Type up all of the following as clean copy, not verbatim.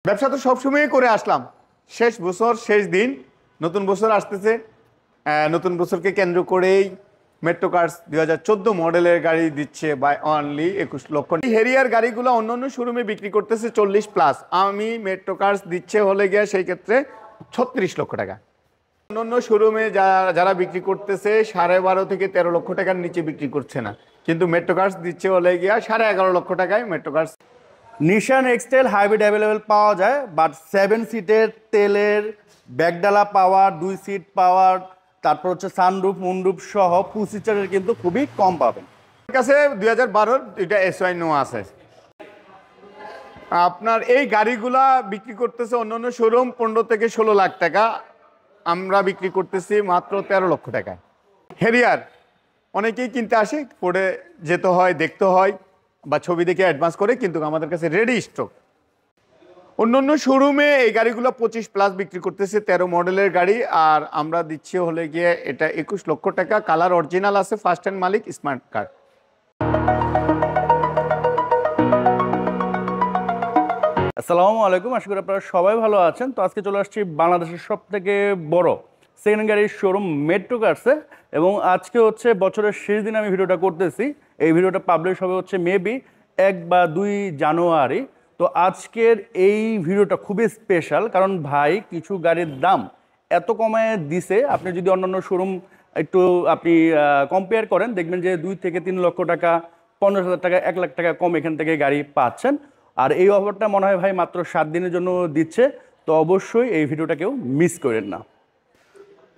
ব্যবসা তো সবসময় করে আসলাম। শেষ বছর শেষ দিন, নতুন বছর আসতেছে। নতুন বছরকে কেন্দ্র করেই মেট্রো কার্স 2014 মডেলের গাড়ি দিচ্ছে বাই অনলি 21 লক্ষ। হেরিয়ার গাড়িগুলো অন্য শোরুমে বিক্রি করতেছে 40+। আমি মেট্রো কার্স দিচ্ছে হলে গিয়ে সেই ক্ষেত্রে 36 লক্ষ টাকা। অন্য শোরুমে যারা বিক্রি করতেছে 12.5 থেকে 13 লক্ষ টাকার নিচে বিক্রি করছে না, কিন্তু মেট্রো কার্স দিচ্ছে হলে গিয়া 11.5 লক্ষ টাকায় মেট্রো কার্স। নিশান এক্সটেল হাইব্রিড অ্যাভেলেবেল পাওয়া যায়, বাট 7 সিটের তেলের ব্যাকডালা পাওয়ার, 2 সিট পাওয়ার, তারপর হচ্ছে সানরুফ মুনরুফ সহ 2 সিটারের কিন্তু খুবই কম পাবেন। আমার কাছে 2012 এটা SY নো আছে। আপনার এই গাড়িগুলা বিক্রি করতেছে অন্য শোরুম 15 থেকে 16 লাখ টাকা, আমরা বিক্রি করতেছি মাত্র 13 লক্ষ টাকায়। হেরিয়ার অনেকেই কিনতে আসে, পরে যেতে হয়, দেখতে হয় বা ছবি দেখে অ্যাডভান্স করে, কিন্তু আমাদের কাছে রেডি স্টক। অন্য শোরুমে এই গাড়িগুলো 25+ বিক্রি করতেছে 13 মডেলের গাড়ি, আর আমরা দিচ্ছি হলে গিয়ে এটা 21 লক্ষ টাকা। কালার অরিজিনাল আছে, ফার্স্ট হ্যান্ড মালিক, স্মার্ট কার্ড। আসসালামু আলাইকুম, আশা করি আপনারা সবাই ভালো আছেন। তো আজকে চলে আসছি বাংলাদেশের সব থেকে বড় সেকেন্ড গাড়ির শোরুম মেট্রো কার্সে, এবং আজকে হচ্ছে বছরের শেষ দিন আমি ভিডিওটা করতেছি। এই ভিডিওটা পাবলিশ হবে হচ্ছে মেবি 1 বা 2 জানুয়ারি। তো আজকের এই ভিডিওটা খুবই স্পেশাল, কারণ ভাই কিছু গাড়ির দাম এত কমায় দিছে, আপনি যদি অন্যান্য শোরুম একটু আপনি কম্পেয়ার করেন, দেখবেন যে 2 থেকে 3 লক্ষ টাকা, 50,000 টাকা, 1 লাখ টাকা কম এখান থেকে গাড়ি পাচ্ছেন। আর এই অফারটা মনে হয় ভাই মাত্র 7 দিনের জন্য দিচ্ছে, তো অবশ্যই এই ভিডিওটা কেউ মিস করেন না।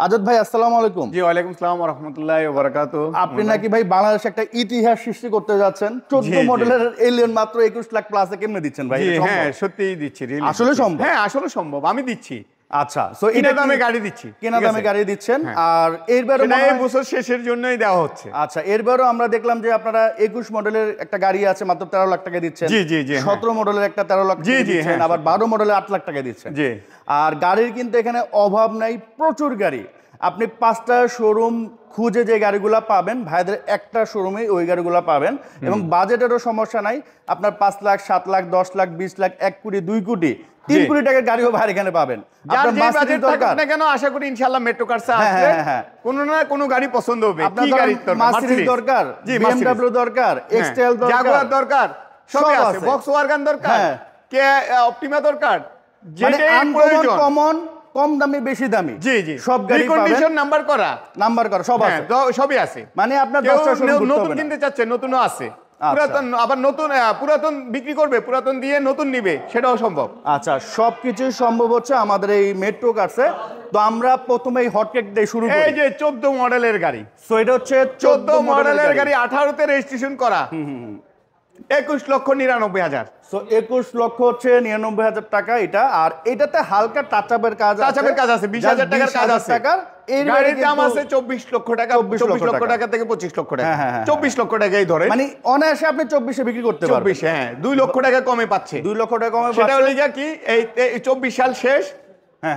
আজাদ ভাই, আসসালামু আলাইকুম। জি, ওয়ালাইকুম আসসালাম ওয়া রাহমাতুল্লাহি ওয়া বারাকাতুহু। আপনি নাকি ভাই বাংলাদেশে একটা ইতিহাস সৃষ্টি করতে যাচ্ছেন। 14 মডেলের এলিয়ন মাত্র 21 লাখ প্লাসে কেমনে দিচ্ছেন ভাই? হ্যাঁ, সত্যিই দিচ্ছি। আসলে সম্ভব? হ্যাঁ, আসলে সম্ভব, আমি দিচ্ছি। আচ্ছা, সো কেনা দামে গাড়ি দিচ্ছি, কেনা দামে গাড়ি দিচ্ছেন। আর এরবারও এই বছর শেষের জন্যই দেওয়া হচ্ছে। আচ্ছা, এরবারও আমরা দেখলাম যে আপনারা 21 মডেলের একটা গাড়ি আছে মাত্র 13 লাখ টাকা দিচ্ছেন। জি জি জি। 17 মডেলের একটা 13 লাখ টাকা দিচ্ছেন, আবার 12 মডেলের 8 লাখ টাকা দিচ্ছেন। জি। আর গাড়ির কিন্তু এখানে অভাব নাই, প্রচুর গাড়ি। আপনি 5টা শোরুম খুঁজে যে গাড়িগুলো পাবেন, ভাইদের একটা শোরুমে ওই গাড়িগুলো পাবেন। এবং বাজেটেরও সমস্যা নাই, আপনার 5 লাখ, 7 লাখ, 10 লাখ, 20 লাখ, 1 কোটি, 2 কোটি, 3 কোটি টাকার গাড়িও ভাই এখানে পাবেন। আপনার বাজেট দরকার না কেন, আশা করি ইনশাআল্লাহ মেট্রো কার্সে আসলে কোনো না কোনো গাড়ি পছন্দ হবে। কি গাড়ি দরকার? মার্সিডিজ দরকার, BMW দরকার, এক্সটেল দরকার, জাগুয়ার দরকার, সবই আছে। ভক্সওয়াগন দরকার, কে অপটিমা দরকার, যেটা প্রয়োজন, কমন, কম দামি, বেশি দামি, জি জি, সব গাড়ি পাবেন। কন্ডিশন নাম্বার করা সব আছে, সবই আছে। মানে আপনার 10টা শোরুম ঘুরতে হবে না। নতুন কিনতে চাচ্ছে, নতুনও আছে। পুরাতন আবার নতুন, পুরাতন বিক্রি করবে, পুরাতন দিয়ে নতুন নিবে, সেটাও সম্ভব। আচ্ছা, সবকিছু সম্ভব হচ্ছে আমাদের এই মেট্রো কার্সে। তো আমরা প্রথমে এই হটকেক দিয়ে শুরু করি। এই যে 14 মডেলের গাড়ি, সো এটা হচ্ছে 14 মডেলের গাড়ি, 18তে রেজিস্ট্রেশন করা, 21,99,000। সো 21 লক্ষ হচ্ছে 99,000 টাকা এটা। আর এটাতে হালকা টাচআপের কাজ আছে, 20,000 টাকার কাজ আছে। এর গাড়ির দাম আছে 24 লক্ষ টাকা, 24 লক্ষ টাকা থেকে 25 লক্ষ টাকা, 24 লক্ষ টাকাই ধরে, মানে অনায়াসে আপনি 24 এ বিক্রি করতে পারবেন। 24, হ্যাঁ, 2 লক্ষ টাকা কমে পাচ্ছে। 2 লক্ষ টাকা কমে সেটা পাচ্ছে। হলে কি এই 24 সাল শেষ,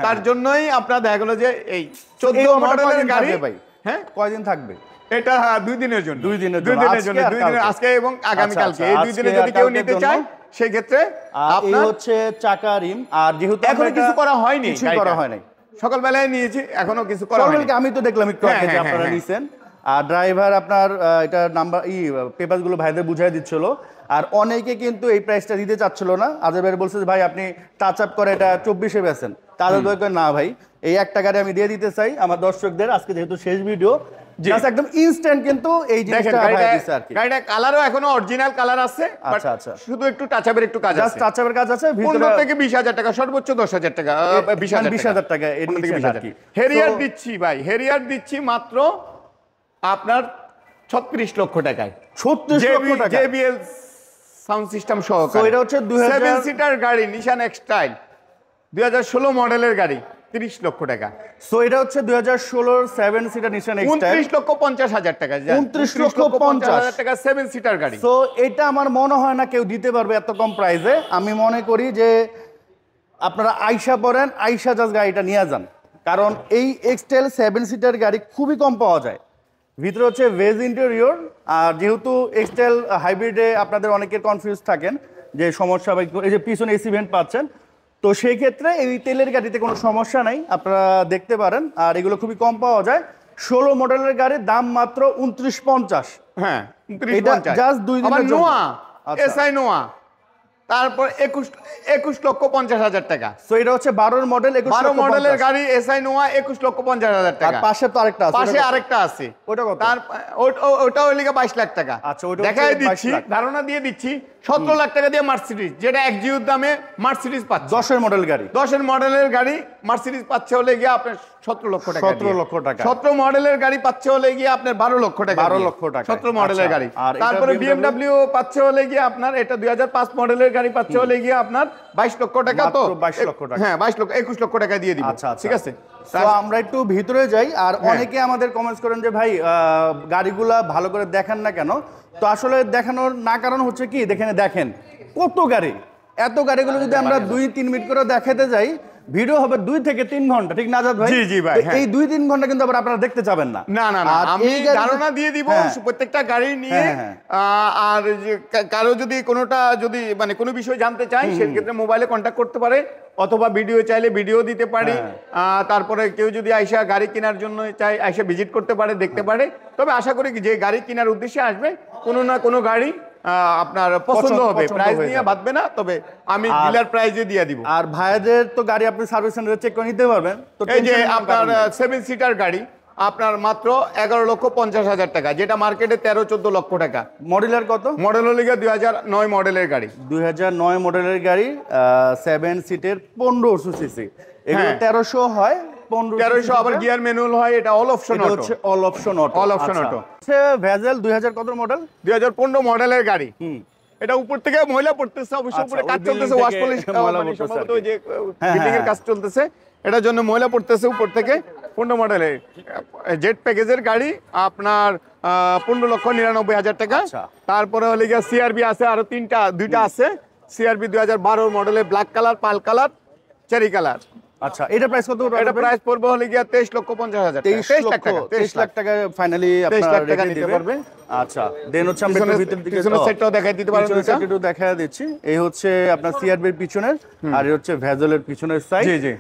তার জন্যই আপনার দেখা গেল যে এই 14 মডেলের গাড়ি ভাই, হ্যাঁ, কয়দিন থাকবে এটা? 2 দিনের জন্য, 2 দিনের জন্য, 2 দিন, আজকে এবং আগামী কালকে, এই 2 দিনে যদি কেউ নিতে চায় সেই ক্ষেত্রে আপনার হচ্ছে চাকা রিম। আর যেহেতু এখনো কিছু করা হয়নি, কিছু করা হয় নাই, সকালবেলায় নিয়েছি, এখনো কিছু করা হয়নি। আমি তো দেখলাম একটু আগে যে আপনারা নিছেন। আর ড্রাইভার আপনার এটা নাম্বার পেপারসগুলো ভাইদের বুঝাই দিচ্ছিল। আর অনেকে কিন্তু এই প্রাইসটা দিতে চাচ্ছিল না। আজের ভাই বলছে যে ভাই আপনি টাচ আপ করে এটা 24-এ বেচেন। তাদের দরকার না ভাই, এই একটা গাড়ি আমি দিয়ে দিতে চাই আমার দর্শকদের। আজকে যেহেতু শেষ ভিডিও, একদম ইনস্ট্যান্ট কিন্তু এই জিনিসটা ভাই দিছে আর কি। গাড়িটা কালারও এখনো অরিজিনাল কালার আছে, আচ্ছা আচ্ছা, শুধু একটু টাচ আপের একটু কাজ আছে, জাস্ট টাচ আপের কাজ আছে। 15 থেকে 20,000 টাকা, সর্বোচ্চ 10,000 টাকা, 20,000 টাকা এর নিচে আর কি। হেরিয়ার দিচ্ছি ভাই, হেরিয়ার দিচ্ছি মাত্র আপনার 36 লক্ষ টাকায়, 36 লক্ষ টাকা, JBL সাউন্ড সিস্টেম সহকারে। তো এটা হচ্ছে 7 সিটার গাড়ি, নিশান এক্সটাইল, 2016 মডেলের গাড়ি, 30 লক্ষ টাকা। সো এটা হচ্ছে 2016 7 সিটার নিশান এক্সটাইল, 29,50,000 টাকা, 29,50,000 টাকা 7 সিটার গাড়ি। সো এটা আমার মনে হয় না কেউ দিতে পারবে এত কম প্রাইসে। আমি মনে করি যে আপনারা আইসা পড়েন, আইসা জাস্ট গাড়িটা নিয়ে যান, কারণ এই এক্সটাইল 7 সিটার গাড়ি খুবই কম পাওয়া যায়। ভিতরে হচ্ছে ভেজ ইন্টেরিয়র। আর যেহেতু এক্সটাইল হাইব্রিডে আপনাদের অনেকের কনফিউজ থাকেন যে সমস্যা, এই যে পিছনে এসি ভেন্ট পাচ্ছেন, তো সেই ক্ষেত্রে এই তেলের গাড়িতে কোনো সমস্যা নাই, আপনারা দেখতে পারেন। আর এগুলো খুবই কম পাওয়া যায়। 16 মডেলের গাড়ির দাম মাত্র 2950। হ্যাঁ, এটা জাস্ট 2 আবার দিনের জন্য। নোয়া, আচ্ছা। এসআই নোয়া, তারপর 21,50,000 টাকা। সো এটা হচ্ছে 12 মডেল, 12 মডেলের গাড়ি এসআই নোয়া 21,50,000 আর টাকা। পাশে তো আরেকটা আছে, পাশে আরেকটা আছে, ওটা কত? তার ওটা হইলে 22 লাখ টাকা। আচ্ছা, ওটা দেখাই হচ্ছে 22 দিচ্ছি, লাখ। ধারণা দিয়ে দিচ্ছি, 17 লাখ টাকা দিয়ে মার্সিডিজ, যেটা একজিউর দামে মার্সিডিজ পাচ্ছে। 10 মডেল গাড়ি, 10 মডেলের গাড়ি মার্সিডিজ পাচ্ছে হলে গিয়ে আপনার 17 লক্ষ টাকা। 17 লক্ষ টাকা। 17 মডেলের গাড়ি পাচ্ছে হলে গিয়ে আপনার 12 লক্ষ টাকা। 12 লক্ষ টাকা 17 মডেলের আচ্ছা। গাড়ি। আর এটা তারপরে BMW পাচ্ছে হলে গিয়ে আপনার, এটা 2005 মডেলের গাড়ি পাচ্ছে হলে গিয়ে আপনার 22 লক্ষ টাকা। তো মাত্র 22 লক্ষ টাকা। হ্যাঁ, 21 লক্ষ টাকা দিয়ে দিব। আচ্ছা, ঠিক আছে। তো আমরা একটু ভিতরে যাই। আর অনেকে আমাদের কমেন্টস করেন যে ভাই গাড়িগুলা ভালো করে দেখান না কেন? তো আসলে দেখানোর না কারণ হচ্ছে কি, দেখেন কত গাড়ি, এত গাড়িগুলো যদি আমরা 2-3 মিনিট করে দেখাতে যাই, ভিডিও হবে 2 থেকে 3 ঘন্টা, ঠিক না আজাদ ভাই? জি, জি ভাই, তো হ্যাঁ। এই 2-3 ঘন্টা কিন্তু আবার আপনারা দেখতে যাবেন না। না, আর আমি এই গাড়ি- ধারণা দিয়ে দিব হ্যাঁ। প্রত্যেকটা গাড়ি নিয়ে। হ্যাঁ। আর যে কারো যদি কোনোটা যদি মানে কোনো বিষয় জানতে চাই, সেক্ষেত্রে মোবাইলে কন্ট্যাক্ট করতে পারে, অথবা ভিডিও চাইলে ভিডিও দিতে পারি। তারপরে কেউ যদি আইসা গাড়ি কেনার জন্য চাই, আইসা ভিজিট করতে পারে, দেখতে পারে। তবে আশা করি যে গাড়ি কেনার উদ্দেশ্যে আসবে, কোনো না কোনো গাড়ি আপনার পছন্দ হবে, প্রাইস নিয়ে বাঁধবে না। তবে আমি ডিলার প্রাইজে দিয়ে দিব। আর ভাইদের তো গাড়ি আপনি সার্ভিস সেন্টারে চেক করে নিতে পারবেন। তো এই যে tension আপনার নেওয়ার কারণ নেই। 7 সিটার গাড়ি আপনার মাত্র 11,50,000 টাকা, যেটা মার্কেটে 13-14 লক্ষ টাকা। মডেলের কত? মডেল হলে 2009 মডেলের গাড়ি। 2009 মডেলের গাড়ি, 7 সিটের 1500 সিসি। এগুলো হ্যাঁ। 1300 হয়, 1300 আবার গিয়ার ম্যানুয়াল হয়, এটা অল অপশন অটো। হচ্ছে all option auto. All option auto। হচ্ছে ভেজেল 2000 কত মডেল? 2015 মডেলের গাড়ি। এটা উপর থেকে ময়লা পড়তেছে, অবশ্য আচ্ছা, উপরে ওই কাজ building চলতেছে, ওয়াশ থেকে পলিশ ময়লা মানে পড়তেছে সম্ভবত আর ওই যে হ্যাঁ, বিল্ডিং এর হ্যাঁ। কাজ চলতেছে, এটার জন্য ময়লা পড়তেছে উপর থেকে। 15 মডেলের জেট প্যাকেজের গাড়ি আপনার 15,99,000 টাকা। আচ্ছা। তারপরে হলে গিয়ে সিআরবি আছে, আরো দুইটা আছে। সিআরবি 2012 মডেলের ব্ল্যাক কালার, পাল কালার, চেরি কালার। আচ্ছা, এটা প্রাইস কত? এটা প্রাইস পড়বে হলে গিয়ে 23,50,000 টাকা। 23 লাখ টাকা ফাইনালি 23 আপনারা লাখ টাকা রেখে নিতে দিতে পারবে। পারবে। আচ্ছা, দেন হচ্ছে আমরা একটু ভিতর দিকে পিছনের সাইডটাও দেখাই দিতে পারেন। পিছনের সাইড একটু দেখা দিচ্ছি। এই হচ্ছে আপনার সিআরবির পিছনের, আর এই হচ্ছে ভেজেলের পিছনের সাইড। জি, জি।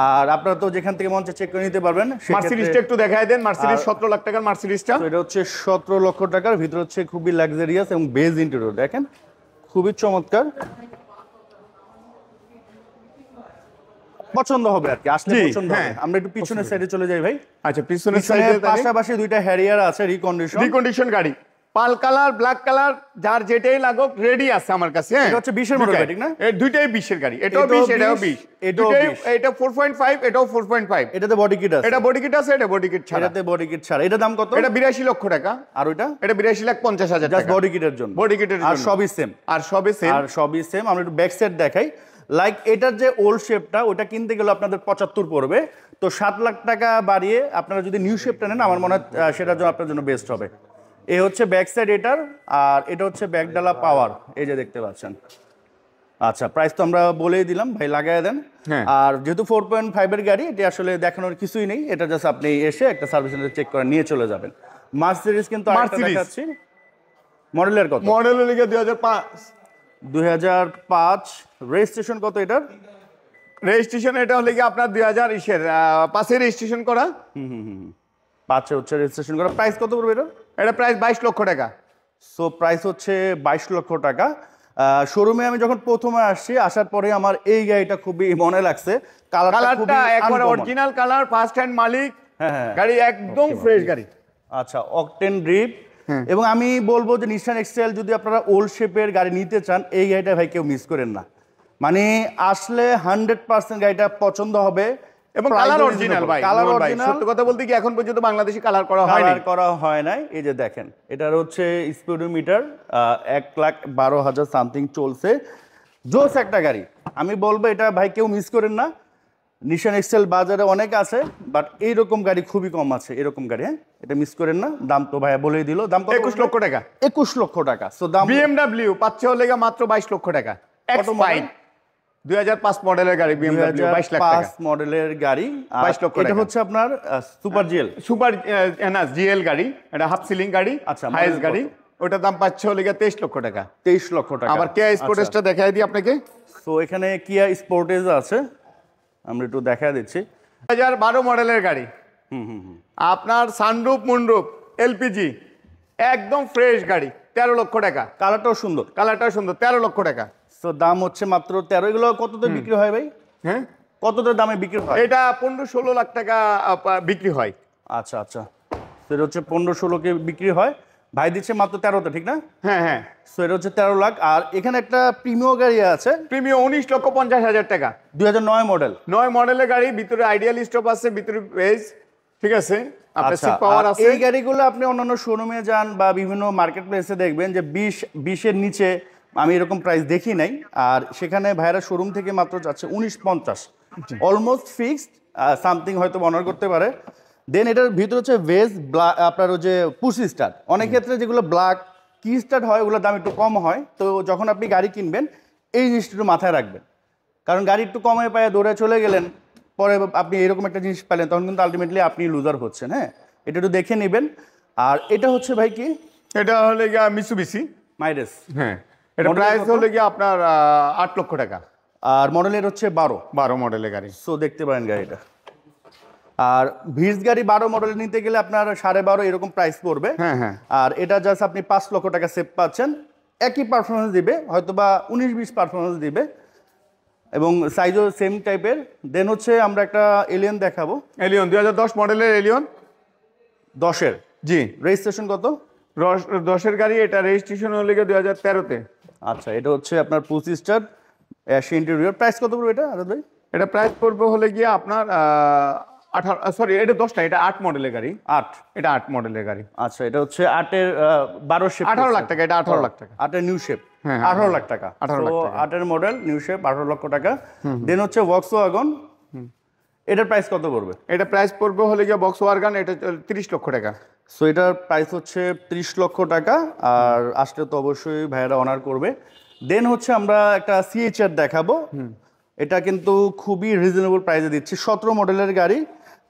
আর আপনারা তো যেখান থেকে মঞ্চে চেক করে নিতে পারবেন। মার্সিডিজটা একটু দেখাই দেন। মার্সিডিজ 17 লাখ টাকার মার্সিডিজটা। তো এটা হচ্ছে 17 লক্ষ টাকার, ভিতর হচ্ছে খুবই লাক্সারিয়াস এবং বেজ ইন্টেরিয়র, দেখেন খুবই চমৎকার, পছন্দ হবে আর কি, আসলে জি, পছন্দ হ্যাঁ। হবে। আমরা একটু পিছনের সাইডে চলে যাই ভাই। আচ্ছা, পিছনের পিছনের সাইডে পাশাপাশি দুইটা হ্যারিয়ার আছে রিকন্ডিশন। রিকন্ডিশন গাড়ি, পাল কালার, ব্ল্যাক কালার, যার যেটাই লাগুক রেডি আছে আমার কাছে। এটা হচ্ছে 20 এর মডেল, ঠিক না? এই দুইটাই 20 এর গাড়ি, এটাও এটাও 20, এটাও 20, 20, এটাও দুইটাই, 20। এটা 4.5, এটাও 4.5। এটাতে বডি কিট আছে, এটা বডি কিট আছে, এটা বডি কিট ছাড়া। এটাতে বডি কিট ছাড়া। এটা দাম কত? এটা 82 লক্ষ টাকা। আর ওইটা এটা 82,50,000 জাস্ট টাকা বডি কিটের জন্য। বডি কিটের আর জন্য। সবই সেম, আর সবই সেম। আর সবই সেম। আমরা একটু ব্যাক সাইড দেখাই। লাইক এটার যে ওল্ড শেপটা, ওটা কিনতে গেলে আপনাদের 75 পড়বে। তো 7 লাখ টাকা বাড়িয়ে আপনারা যদি নিউ শেপটা নেন, আমার মনে হয় সেটার জন্য আপনার জন্য বেস্ট হবে। এই হচ্ছে ব্যাক সাইড এটার, আর এটা হচ্ছে ব্যাকডালা পাওয়ার, এই যে দেখতে পাচ্ছেন। আচ্ছা, প্রাইস তো আমরা বলেই দিলাম, ভাই লাগায় দেন। হ্যাঁ। আর যেহেতু 4.5 এর গাড়ি, এটা আসলে দেখানোর কিছুই নেই, এটা জাস্ট আপনি এসে একটা সার্ভিস সেন্টারে চেক করে নিয়ে চলে যাবেন। মার্সিডিজ কিন্তু আরেকটা মার্সিডিজ। দেখাচ্ছি, মডেলের কত? মডেল হলে 2005। 2005। রেজিস্ট্রেশন কত এটার? রেজিস্ট্রেশন এটা হলে কি আপনার 2005 রেজিস্ট্রেশন করা। 5 হচ্ছে রেজিস্ট্রেশন করা। প্রাইস কত পড়বে এটা? এটা প্রাইস 22 লক্ষ টাকা। সো প্রাইস হচ্ছে 22 লক্ষ টাকা। শোরুমে আমি যখন প্রথমে আসছি, আসার পরে আমার এই গাড়িটা খুবই মনে লাগছে। কালারটা একবারে অরিজিনাল কালার, ফার্স্ট হ্যান্ড মালিক। হ্যাঁ। গাড়ি একদম ফ্রেশ গাড়ি। আচ্ছা, অকটেন ড্রিপ। এবং আমি বলবো যে নিশান এক্সেল যদি আপনারা ওল্ড শেপের গাড়ি নিতে চান, এই গাড়িটা ভাই কেউ মিস করেন না। মানে আসলে 100% গাড়িটা পছন্দ হবে। এবং কালার অরিজিনাল ভাই, কালার ভাই অরিজিনাল। সত্য কথা বলতে কি এখন পর্যন্ত বাংলাদেশে কালার করা হয়নি। কালার করা হয় নাই। এই যে দেখেন, এটার হচ্ছে স্পিডোমিটার 1,12,000 সামথিং চলছে। জোস একটা গাড়ি, আমি বলবো এটা ভাই কেউ মিস করেন না। নিশান এক্সেল বাজারে অনেক আছে, বাট এইরকম গাড়ি খুবই কম আছে, এরকম গাড়ি। হ্যাঁ, এটা মিস করেন না। দাম তো ভাইয়া বলেই দিল, দাম কত? 21 লক্ষ টাকা। 21 লক্ষ টাকা। সো দাম BMW পাচ্ছে হলে মাত্র 22 লক্ষ টাকা। X5 2005 মডেলের গাড়ি, BMW 22 লাখ টাকা। 2005 মডেলের গাড়ি, 22 লক্ষ এটা টাকা। হচ্ছে আপনার super GL. Super NS GL গাড়ি, এটা হাফ সিলিং গাড়ি, আচ্ছা, হাইস model গাড়ি। ওটার দাম পাচ্ছে হলে 23 লক্ষ টাকা। 23 লক্ষ টাকা। আবার কেয়া স্পোর্টেসটা দেখাই দিই আপনাকে। সো এখানে কিয়া স্পোর্টেজ আছে, আমরা একটু দেখা দিচ্ছি। 2012 মডেলের গাড়ি, আপনার সানরুফ মুনরুফ এলপিজি, একদম ফ্রেশ গাড়ি, 13 লক্ষ টাকা। কালারটাও সুন্দর, কালারটা সুন্দর, 13 লক্ষ টাকা। সো দাম হচ্ছে মাত্র 13। এগুলো কততে বিক্রি হয় ভাই? হ্যাঁ, কততে দামে বিক্রি হয়? এটা 15-16 লাখ টাকা বিক্রি হয়। আচ্ছা আচ্ছা, সেটা হচ্ছে 15-16কে বিক্রি হয়, ভাই দিচ্ছে মাত্র 13তে, ঠিক না? হ্যাঁ হ্যাঁ, সো এটা হচ্ছে 13 লাখ। আর এখানে একটা প্রিমিও গাড়ি আছে, প্রিমিয়াম 19,50,000 টাকা, 2009 মডেল। 9 মডেলের গাড়ি, ভিতরে আইডিয়াল স্টপ আছে, ভিতরে বেজ, ঠিক আছে, আপনার আচ্ছা, সিট পাওয়ার আর আছে। এই গাড়িগুলো আপনি অন্যান্য শোরুমে যান বা বিভিন্ন মার্কেট প্লেসে দেখবেন যে 20-20-এর নিচে আমি এরকম প্রাইস দেখি নাই। আর সেখানে ভাইরা শোরুম থেকে মাত্র যাচ্ছে 19,50, অলমোস্ট ফিক্সড, সামথিং হয়তো অনার করতে পারে। দেন এটার ভিতরে হচ্ছে ভেজ আপনার ওই যে পুশি স্টার্ট, অনেক ক্ষেত্রে যেগুলো ব্ল্যাক কি স্টার্ট হয় ওগুলোর দাম একটু কম হয়। তো যখন আপনি গাড়ি কিনবেন এই জিনিসটা একটু মাথায় রাখবেন, কারণ গাড়ি একটু কমে পায়ে দৌড়ে চলে গেলেন, পরে আপনি এরকম একটা জিনিস পেলেন, তখন কিন্তু আলটিমেটলি আপনি লুজার হচ্ছেন। হ্যাঁ, এটা একটু দেখে নেবেন। আর এটা হচ্ছে ভাই কি, এটা হলে গিয়া মিৎসুবিশি মাইরেস। হ্যাঁ, এটা Model প্রাইস কত? হলে গিয়ে আপনার 8 লক্ষ টাকা। আর মডেলের হচ্ছে 12 মডেলের গাড়ি। সো দেখতে পারেন গাড়িটা। আর ভিজ গাড়ি 12 মডেল নিতে গেলে আপনার 12.5 এরকম প্রাইস পড়বে। হ্যাঁ হ্যাঁ, আর এটা জাস্ট আপনি 5 লক্ষ টাকা সেভ পাচ্ছেন, একই পারফরমেন্স দিবে, হয়তো বা 19-20 পারফরমেন্স দিবে, এবং সাইজও সেম টাইপের। দেন হচ্ছে আমরা একটা এলিয়ন দেখাবো, এলিয়ন 2010 মডেলের এলিয়ন 10-এর। জি, রেজিস্ট্রেশন কত? 10-এর গাড়ি, এটা রেজিস্ট্রেশন হলে গিয়ে 2013-তে। আচ্ছা, এটা হচ্ছে আপনার 25 স্টার অ্যাশি ইন্টেরিয়র। প্রাইস কত পড়বে এটা আরাদ ভাই? এটা প্রাইস পড়বে হলে গিয়ে আপনার 18, এটা 10টা, এটা 8 মডেলের গাড়ি। 8। এটা 8 মডেলের গাড়ি। আচ্ছা, এটা হচ্ছে 8-এর 12 শেপ, 18 লাখ টাকা, এটা 18 লাখ টাকা। 8-এর নিউ শেপ, হ্যাঁ, 18 লাখ টাকা। 18 লাখ তো টাকা। 8-এর মডেল নিউ শেপ, 18 লক্ষ টাকা। দেন হচ্ছে ভক্সওয়াগন, এটার প্রাইস কত পড়বে? এটা প্রাইস পড়বে হলে গিয়ে ভক্সওয়াগন, এটা 30 লক্ষ টাকা। সো এটার প্রাইস হচ্ছে 30 লক্ষ টাকা। আর আসলে তো অবশ্যই ভাইয়েরা অনার করবে। দেন হচ্ছে আমরা একটা সিএইচআর দেখাবো, এটা কিন্তু খুবই রিজনেবল প্রাইসে দিচ্ছি, 17 মডেলের গাড়ি।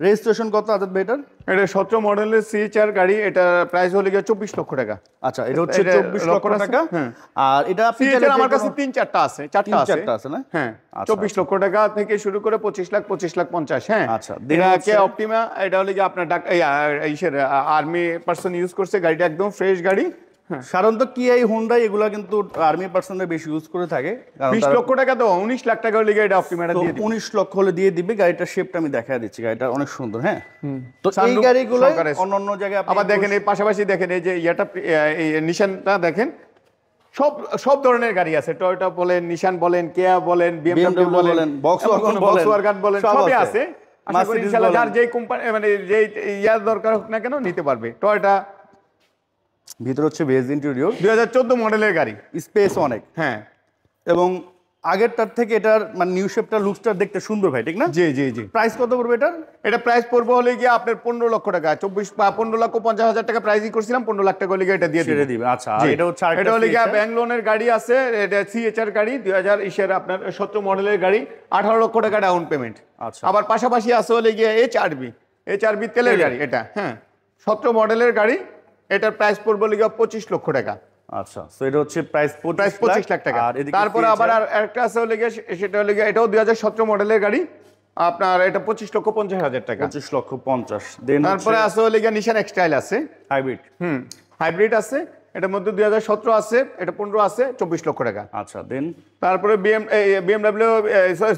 রেজিস্ট্রেশন কত আজাদ ভাই এটার? এটা 17 মডেলের সিএইচআর গাড়ি, এটা প্রাইস হলে গিয়ে 24 লক্ষ টাকা। আচ্ছা, এটা হচ্ছে এটা 24 লক্ষ লক্ষ টাকা। হ্যাঁ। আর এটা আপনি সিএইচআর আমার কাছে 3-4টা আছে, 4টা আছে। 3-4টা আছে না? হ্যাঁ, আচ্ছা, 24 লক্ষ টাকা থেকে শুরু করে 25 লাখ, 25 লাখ 50। হ্যাঁ, আচ্ছা, এটা কে অপটিমা, এটা হলে গিয়ে আপনার আর্মি পার্সন ইউজ করছে, গাড়িটা একদম ফ্রেশ গাড়ি। সাধারণত কিয়া হুন্ডাই এগুলা কিন্তু আর্মি পার্সনরা বেশি ইউজ করে থাকে, কারণ 20 লক্ষ টাকা তো 19 লাখ টাকা হলে গিয়ে এটা অপটিমাটা দিয়ে দিবে। 19 লক্ষ হলে দিয়ে দিবে। গাড়িটার শেপটা আমি দেখায় দিচ্ছি, গাড়িটা অনেক সুন্দর। হ্যাঁ, তো এই Sunroof গাড়িগুলো সহকারে। অন্য জায়গায় আপনি আবার দেখেন এই পাশাপাশি দেখেন এই যে এটা এই নিশানটা দেখেন, সব ধরনের গাড়ি আছে, টয়োটা বলেন, নিশান বলেন, কেয়া বলেন, বিএমডব্লিউ বলেন, ভক্সওয়াগন বলেন, সবই আছে। আশা করি ইনশাআল্লাহ যার যেই কোম্পানি মানে যেই ইয়ার দরকার হোক না কেন নিতে পারবে। টয়োটা ভিতরে হচ্ছে বেজ ইন্টেরিয়র, 2014 মডেলের গাড়ি, স্পেস অনেক। হ্যাঁ, এবং আগেরটার থেকে এটার মানে নিউ শেপটা লুকসটা দেখতে সুন্দর ভাই, ঠিক না? জি জি জি। প্রাইস কত পড়বে এটার? এটা প্রাইস পড়বে হলে গিয়ে আপনার 15 লক্ষ টাকা, 15,50,000 টাকা প্রাইসই করছিলাম, 15 লাখ টাকা হলে গিয়ে এটা দিয়ে ছেড়ে দিবে। দিবে। আচ্ছা, জি। এটা হচ্ছে এটা হলে গিয়ে ব্যাংক লোনের গাড়ি আছে, এটা সিএইচআর গাড়ি 2020 আপনার 17 মডেলের গাড়ি, 18 লক্ষ টাকা ডাউন পেমেন্ট। আচ্ছা, আবার পাশাপাশি আছে হলে গিয়ে এইচআরবি তেলের গাড়ি, এটা হ্যাঁ 17 মডেলের গাড়ি, এটার প্রাইস পড়বে হলে গিয়ে 25 লক্ষ টাকা। আচ্ছা, সো এটা হচ্ছে প্রাইস 25 লাখ টাকা। আর এদিকে তারপরে আবার আর একটা আছে হলে গিয়ে, সেটা হলে গিয়ে এটাও 2017 মডেলের গাড়ি, আপনার এটা 25,50,000 টাকা। 25,50,000। দেন তারপরে আছে হলে গিয়ে নিশান এক্সটাইল আছে, হাইব্রিড। হাইব্রিড আছে, এটার মধ্যে 2017 আছে, এটা 15 আছে, 24 লক্ষ টাকা। আচ্ছা, দেন তারপরে বিএমডব্লিউ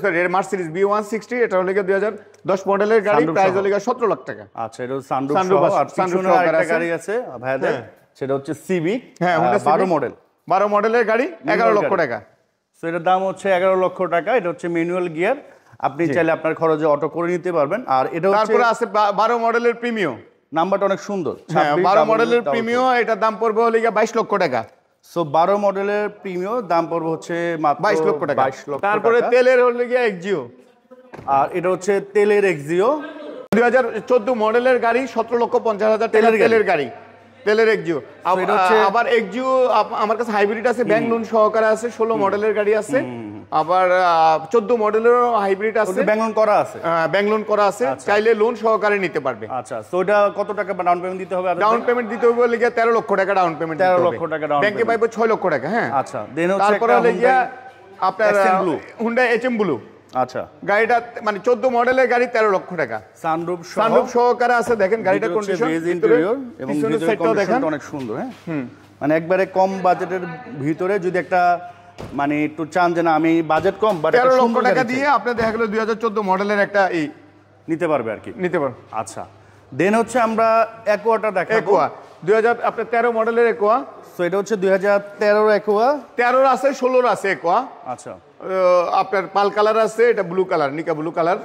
সরি মার্সিডিজ B160, এটা হলে গিয়ে 2010 মডেলের গাড়ি, Sunroof প্রাইস সহ। হলে গিয়ে 17 লাখ টাকা। আচ্ছা, এটা সানরুফ Sunroof সহ। আছে, আর sunroof পিছনে সহকারে আরেকটা আছে। গাড়ি আছে ভাইয়াদের, সেটা হচ্ছে সিভিক, হ্যাঁ, Honda 12 Civic, মডেল। 12 মডেলের গাড়ি, 11 লক্ষ গাড়ি। টাকা। সো এটার দাম হচ্ছে 11 লক্ষ টাকা। এটা হচ্ছে ম্যানুয়াল গিয়ার, আপনি চাইলে আপনার খরচে অটো করে নিতে পারবেন। আর এটা হচ্ছে তারপরে আছে 12 মডেলের প্রিমিও, নাম্বারটা অনেক সুন্দর, হ্যাঁ 26 12 double মডেলের double প্রিমিও, এটার দাম পড়বে হলে গিয়ে 22 লক্ষ টাকা। সো 12 মডেলের প্রিমিও দাম পড়বে হচ্ছে মাত্র 22 লক্ষ টাকা। 22 লক্ষ তারপরে টাকা। তেলের হলে গিয়ে এক্সিও, আর এটা হচ্ছে তেলের এক্সিও, 2014 মডেলের গাড়ি, 17,50,000 টাকা তেলের গাড়ি, তেলের এক্সিও। আবার এক্সিও আমার কাছে হাইব্রিড আছে, ব্যাংক লোন সহকারে আছে, 16 মডেলের গাড়ি আছে। আবার 14 মডেলেরও হাইব্রিড আছে, ব্যাংক লোন করা আছে, ব্যাংক লোন করা আছে, চাইলে লোন সহকারে নিতে পারবে। আচ্ছা, সো এটা কত টাকা ডাউন পেমেন্ট দিতে হবে? ডাউন পেমেন্ট দিতে হবে বলে গিয়ে 13 লক্ষ টাকা ডাউন পেমেন্ট, 13 লক্ষ টাকা ডাউন ব্যাংকে পাইবো 6 লক্ষ টাকা। হ্যাঁ, আচ্ছা, দেন হচ্ছে তারপরে হলে গিয়া আপনার Accent Blue। Honda HM blue আচ্ছা, গাড়িটা মানে 14 মডেলের গাড়ি 13 লক্ষ টাকা। সানরুফ সানরুফ সহকারে আছে, দেখেন গাড়িটা কন্ডিশন ইন্টেরিয়র এবং পিছনের ভিতরে সাইডটাও দেখেন কন্ডিশনটা অনেক সুন্দর। হ্যাঁ, মানে একবারে কম বাজেটের ভিতরে যদি একটা মানে একটু চান যে না আমি বাজেট কম বাট 13 লক্ষ টাকা দিয়ে আপনি দেখা গেল 2014 মডেলের একটা নিতে পারবে আর কি। নিতে পারো। আচ্ছা, দেন হচ্ছে আমরা অ্যাকোয়াটা দেখাবো। একোয়া 2000 আপনার 13 মডেলের একোয়া। সো এটা হচ্ছে 2013 অ্যাকোয়া। 13 আছে 16 আছে একোয়া। আচ্ছা, আপনার পাল কালার আছে, এটা ব্লু কালার, নিকা ব্লু কালার।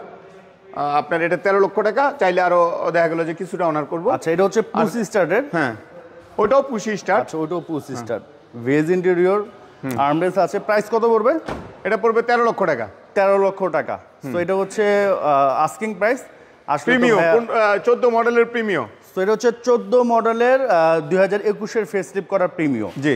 আপনার এটা 13 লক্ষ টাকা, চাইলে আরো দেখা গেল যে কিছুটা অনার করব। আচ্ছা, এটা হচ্ছে পুশ স্টার্টের। হ্যাঁ, ওটাও পুশি স্টার্ট। আচ্ছা, ওটাও পুশ স্টার্ট, ভেজ ইন্টেরিয়র, আর্মরেস আছে। প্রাইস কত পড়বে? এটা পড়বে 13 লক্ষ টাকা। 13 লক্ষ টাকা। সো এটা হচ্ছে আস্কিং প্রাইস। প্রিমিয়ম 14 মডেলের প্রিমিয়ম। সো এটা হচ্ছে 14 মডেলের 2021 এর ফেসলিফট করা প্রিমিয়ম। জি,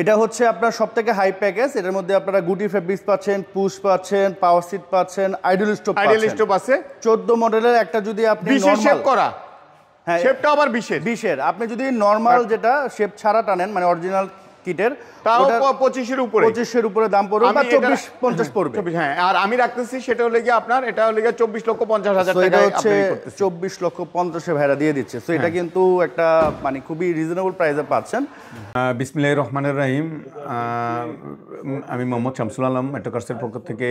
এটা হচ্ছে আপনার সবথেকে হাই প্যাকেজ। এটার মধ্যে আপনারা গুটি ফেব্রিক্স পাচ্ছেন, পুশ পাচ্ছেন, পাওয়ার সিট পাচ্ছেন, আইডল স্টপ আইডিয়াল পাচ্ছেন। স্টপ আছে 14 মডেলের একটা যদি আপনি বিশেষ শেপ করা, হ্যাঁ শেপটা আবার বিশেষ। বিশের আপনি যদি নরমাল যেটা শেপ ছাড়া টানেন মানে অরিজিনাল কিটের, তাও 25 এর উপরে, 25 এর উপরে দাম পড়বে বা 24-50 পড়বে। 24, হ্যাঁ। আর আমি রাখতেছি সেটা হলো গিয়ে আপনার, এটা হলো গিয়ে 24,50,000 So এটা টাকা হচ্ছে আপনি করতেছেন। 24,50,000 ভাড়া দিয়ে দিচ্ছে। সো এটা কিন্তু একটা মানে খুবই রিজনেবল প্রাইসে পাচ্ছেন। বিসমিল্লাহির রহমানির রহিম। আমি মোহাম্মদ শামসুল আলম, মেট্রোকার্সের পক্ষ থেকে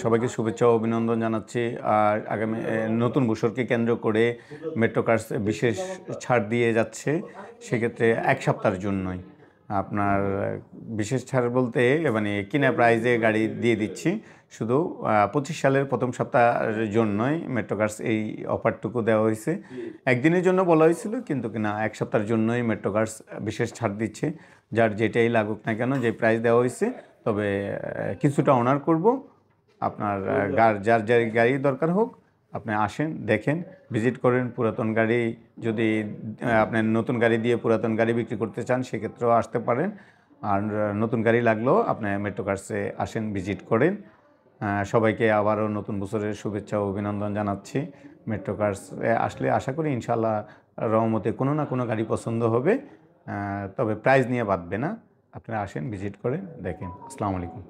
সবাইকে শুভেচ্ছা ও অভিনন্দন জানাচ্ছি। আর আগামী নতুন বছরকে কেন্দ্র করে মেট্রোকার্স বিশেষ ছাড় দিয়ে যাচ্ছে, সেক্ষেত্রে এক সপ্তাহের জন্যই আপনার বিশেষ ছাড় বলতে মানে কিনা প্রাইজে গাড়ি দিয়ে দিচ্ছি। শুধু 25 সালের প্রথম সপ্তাহের জন্যই মেট্রোকার্স এই অফারটুকু দেওয়া হয়েছে। একদিনের জন্য বলা হয়েছিল, কিন্তু কিনা এক সপ্তাহের জন্যই মেট্রোকার্স বিশেষ ছাড় দিচ্ছে। যার যেটাই লাগুক না কেন, যে প্রাইস দেওয়া হয়েছে, তবে কিছুটা অনার করব। আপনার যার যার গাড়ি দরকার হোক, আপনি আসেন, দেখেন, ভিজিট করেন। পুরাতন গাড়ি যদি আপনার নতুন গাড়ি দিয়ে পুরাতন গাড়ি বিক্রি করতে চান, সেক্ষেত্রেও আসতে পারেন। আর নতুন গাড়ি লাগলেও আপনি মেট্রোকার্সে আসেন, ভিজিট করেন। সবাইকে আবারও নতুন বছরের শুভেচ্ছা ও অভিনন্দন জানাচ্ছি। মেট্রোকার্সে আসলে আশা করি ইনশাআল্লাহ রহমতে কোনো না কোনো গাড়ি পছন্দ হবে, তবে প্রাইস নিয়ে বাঁধবে না। আপনারা আসেন, ভিজিট করেন, দেখেন। আসসালামু আলাইকুম।